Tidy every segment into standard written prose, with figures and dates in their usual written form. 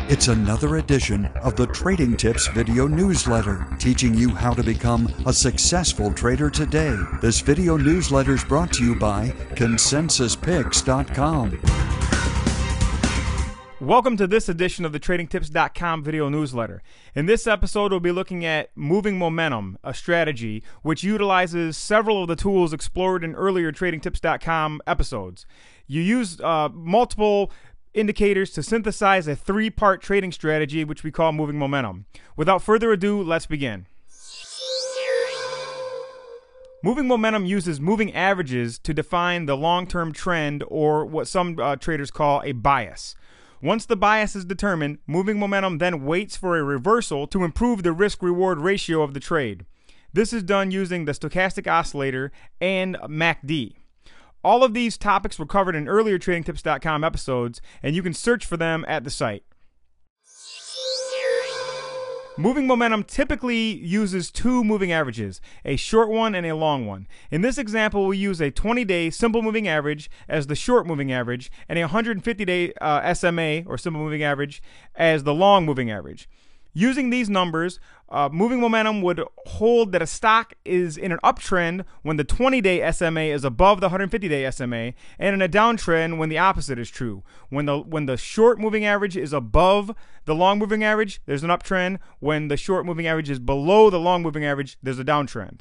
It's another edition of the Trading Tips video newsletter, teaching you how to become a successful trader today. This video newsletter is brought to you by consensuspicks.com. Welcome to this edition of the TradingTips.com video newsletter. In this episode, we'll be looking at moving momentum, a strategy which utilizes several of the tools explored in earlier TradingTips.com episodes. You use multiple indicators to synthesize a three-part trading strategy which we call moving momentum. Without further ado, let's begin. Moving momentum uses moving averages to define the long-term trend, or what some traders call a bias. Once the bias is determined, moving momentum then waits for a reversal to improve the risk-reward ratio of the trade. This is done using the Stochastic Oscillator and MACD. All of these topics were covered in earlier TradingTips.com episodes, and you can search for them at the site. Moving momentum typically uses two moving averages, a short one and a long one. In this example, we use a 20-day simple moving average as the short moving average and a 150-day SMA, or simple moving average, as the long moving average. Using these numbers, moving momentum would hold that a stock is in an uptrend when the 20-day SMA is above the 150-day SMA, and in a downtrend when the opposite is true. When the short moving average is above the long moving average, there's an uptrend. When the short moving average is below the long moving average, there's a downtrend.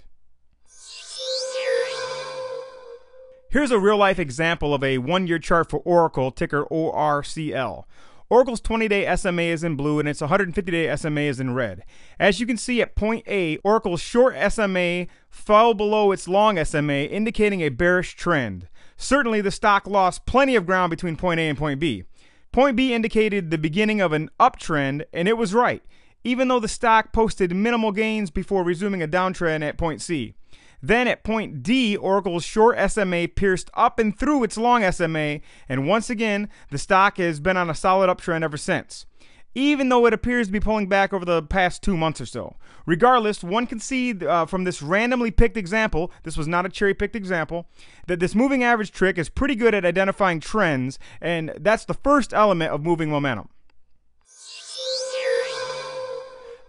Here's a real-life example of a one-year chart for Oracle, ticker ORCL. Oracle's 20-day SMA is in blue and its 150-day SMA is in red. As you can see at point A, Oracle's short SMA fell below its long SMA, indicating a bearish trend. Certainly, the stock lost plenty of ground between point A and point B. Point B indicated the beginning of an uptrend, and it was right, even though the stock posted minimal gains before resuming a downtrend at point C. Then at point D, Oracle's short SMA pierced up and through its long SMA, and once again, the stock has been on a solid uptrend ever since, even though it appears to be pulling back over the past 2 months or so. Regardless, one can see from this randomly picked example, this was not a cherry-picked example, that this moving average trick is pretty good at identifying trends, and that's the first element of moving momentum.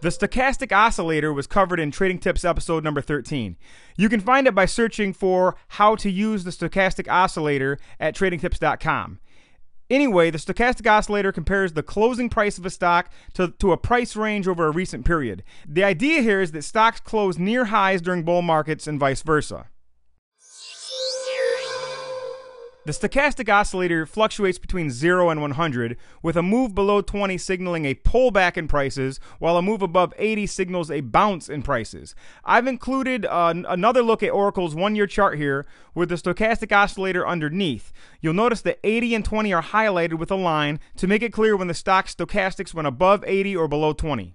The Stochastic Oscillator was covered in Trading Tips episode number 13. You can find it by searching for how to use the Stochastic Oscillator at TradingTips.com. Anyway, the Stochastic Oscillator compares the closing price of a stock to a price range over a recent period. The idea here is that stocks close near highs during bull markets and vice versa. The Stochastic Oscillator fluctuates between 0 and 100, with a move below 20 signaling a pullback in prices, while a move above 80 signals a bounce in prices. I've included another look at Oracle's one-year chart here with the Stochastic Oscillator underneath. You'll notice that 80 and 20 are highlighted with a line to make it clear when the stock stochastics went above 80 or below 20.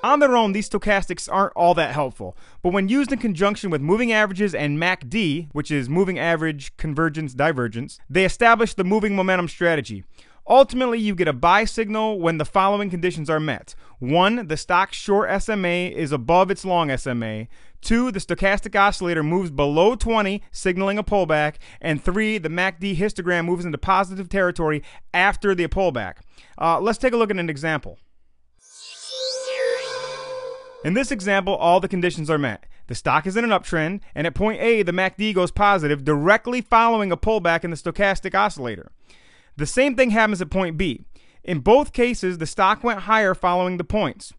On their own, these stochastics aren't all that helpful, but when used in conjunction with moving averages and MACD, which is moving average convergence divergence, they establish the moving momentum strategy. Ultimately, you get a buy signal when the following conditions are met. 1. The stock's short SMA is above its long SMA. 2. The Stochastic Oscillator moves below 20, signaling a pullback. And 3. The MACD histogram moves into positive territory after the pullback. Let's take a look at an example. In this example, all the conditions are met. The stock is in an uptrend, and at point A, the MACD goes positive, directly following a pullback in the Stochastic Oscillator. The same thing happens at point B. In both cases, the stock went higher following the points.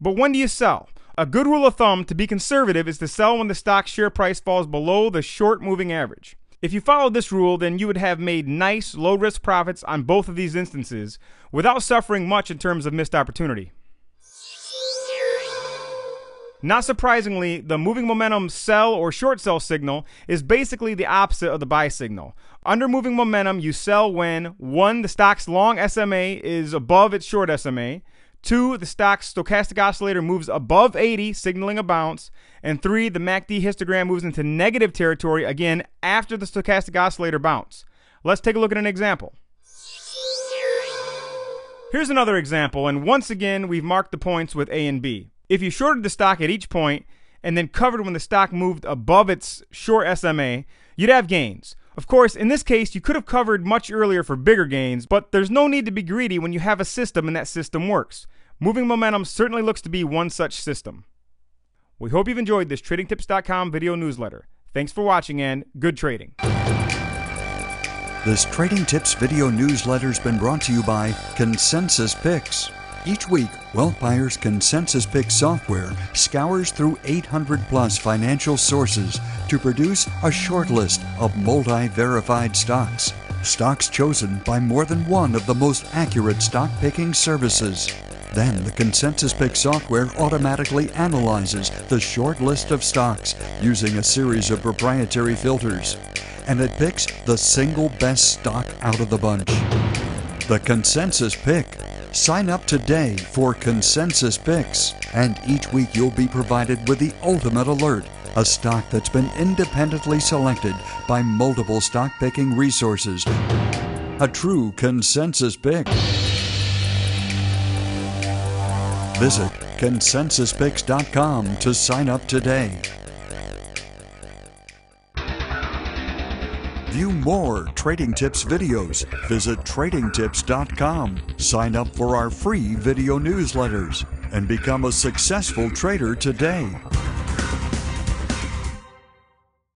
But when do you sell? A good rule of thumb to be conservative is to sell when the stock's share price falls below the short moving average. If you followed this rule, then you would have made nice, low-risk profits on both of these instances without suffering much in terms of missed opportunity. Not surprisingly, the moving momentum sell or short sell signal is basically the opposite of the buy signal. Under moving momentum, you sell when 1. The stock's long SMA is above its short SMA, 2. The stock's Stochastic Oscillator moves above 80, signaling a bounce, and 3. The MACD histogram moves into negative territory again after the Stochastic Oscillator bounce. Let's take a look at an example. Here's another example, and once again, we've marked the points with A and B. If you shorted the stock at each point and then covered when the stock moved above its short SMA, you'd have gains. Of course, in this case, you could have covered much earlier for bigger gains, but there's no need to be greedy when you have a system and that system works. Moving momentum certainly looks to be one such system. We hope you've enjoyed this TradingTips.com video newsletter. Thanks for watching and good trading. This Trading Tips video newsletter has been brought to you by Consensus Picks. Each week, Wealth Buyer's Consensus Picks software scours through 800-plus financial sources to produce a short list of multi-verified stocks. Stocks chosen by more than one of the most accurate stock-picking services. Then the Consensus Picks software automatically analyzes the short list of stocks using a series of proprietary filters. And it picks the single best stock out of the bunch. The Consensus Pick. Sign up today for Consensus Picks, and each week you'll be provided with the ultimate alert, a stock that's been independently selected by multiple stock picking resources. A true consensus pick. Visit consensuspicks.com to sign up today. View more Trading Tips videos. Visit tradingtips.com. Sign up for our free video newsletters and become a successful trader today.